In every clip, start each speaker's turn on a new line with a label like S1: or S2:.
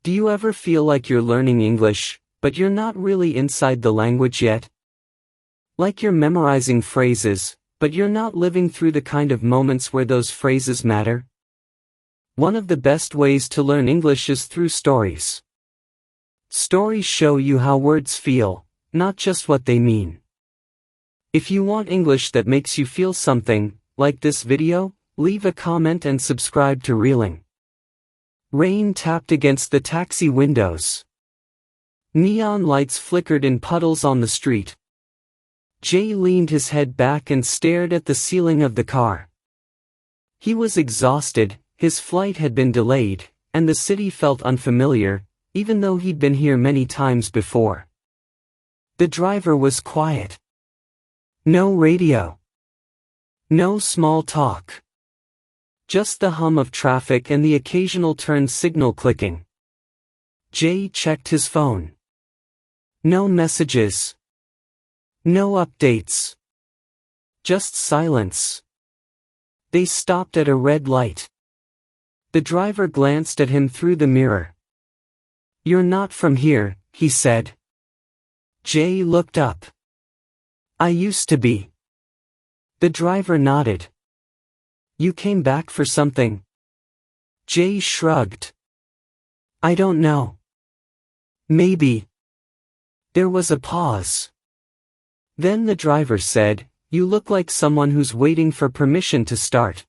S1: Do you ever feel like you're learning English, but you're not really inside the language yet? Like you're memorizing phrases, but you're not living through the kind of moments where those phrases matter? One of the best ways to learn English is through stories. Stories show you how words feel, not just what they mean. If you want English that makes you feel something, like this video, leave a comment and subscribe to Reeling. Rain tapped against the taxi windows. Neon lights flickered in puddles on the street. Jay leaned his head back and stared at the ceiling of the car. He was exhausted, his flight had been delayed, and the city felt unfamiliar, even though he'd been here many times before. The driver was quiet. No radio. No small talk. Just the hum of traffic and the occasional turn signal clicking. Jay checked his phone. No messages. No updates. Just silence. They stopped at a red light. The driver glanced at him through the mirror. "You're not from here," he said. Jay looked up. "I used to be." The driver nodded. "You came back for something?" Jay shrugged. "I don't know. Maybe." There was a pause. Then the driver said, "You look like someone who's waiting for permission to start."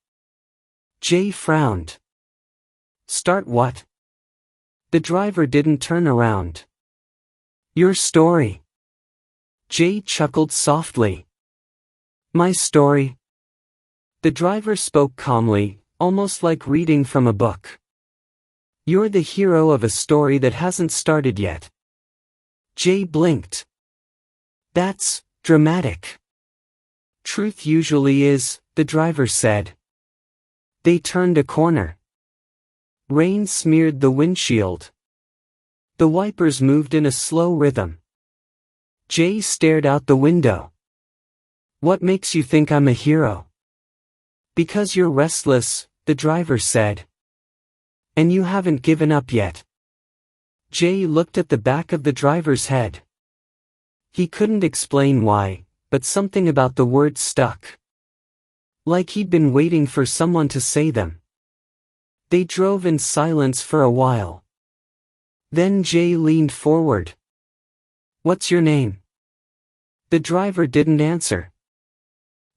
S1: Jay frowned. "Start what?" The driver didn't turn around. "Your story." Jay chuckled softly. "My story?" The driver spoke calmly, almost like reading from a book. "You're the hero of a story that hasn't started yet." Jay blinked. "That's dramatic." "Truth usually is," the driver said. They turned a corner. Rain smeared the windshield. The wipers moved in a slow rhythm. Jay stared out the window. "What makes you think I'm a hero?" "Because you're restless," the driver said. "And you haven't given up yet." Jay looked at the back of the driver's head. He couldn't explain why, but something about the words stuck. Like he'd been waiting for someone to say them. They drove in silence for a while. Then Jay leaned forward. "What's your name?" The driver didn't answer.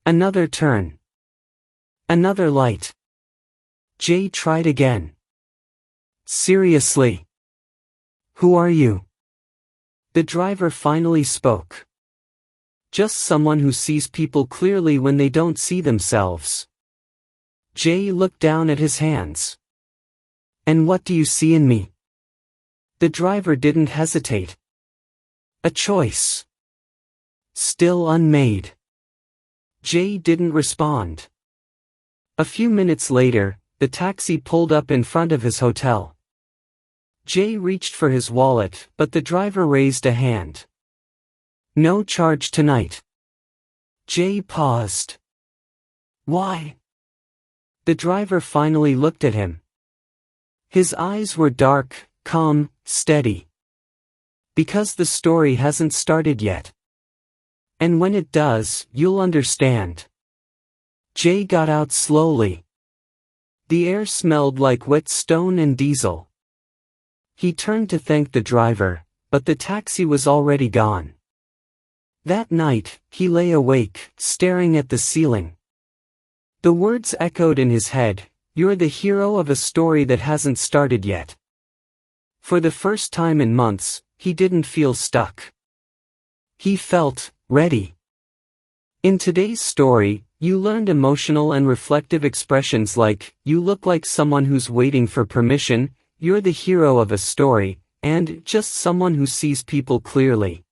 S1: Another turn. Another light. Jay tried again. "Seriously. Who are you?" The driver finally spoke. "Just someone who sees people clearly when they don't see themselves." Jay looked down at his hands. "And what do you see in me?" The driver didn't hesitate. "A choice. Still unmade." Jay didn't respond. A few minutes later, the taxi pulled up in front of his hotel. Jay reached for his wallet, but the driver raised a hand. "No charge tonight." Jay paused. "Why?" The driver finally looked at him. His eyes were dark, calm, steady. "Because the story hasn't started yet. And when it does, you'll understand." Jay got out slowly. The air smelled like wet stone and diesel. He turned to thank the driver, but the taxi was already gone. That night, he lay awake, staring at the ceiling. The words echoed in his head, "You're the hero of a story that hasn't started yet." For the first time in months, he didn't feel stuck. He felt ready. In today's story, you learned emotional and reflective expressions like, "You look like someone who's waiting for permission," "You're the hero of a story," and "just someone who sees people clearly."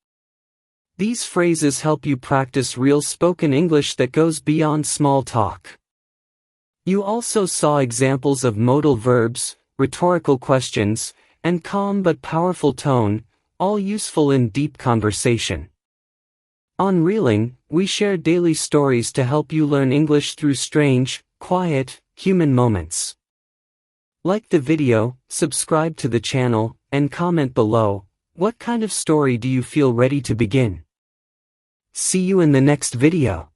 S1: These phrases help you practice real spoken English that goes beyond small talk. You also saw examples of modal verbs, rhetorical questions, and calm but powerful tone, all useful in deep conversation. On Reeling, we share daily stories to help you learn English through strange, quiet, human moments. Like the video, subscribe to the channel, and comment below, what kind of story do you feel ready to begin? See you in the next video.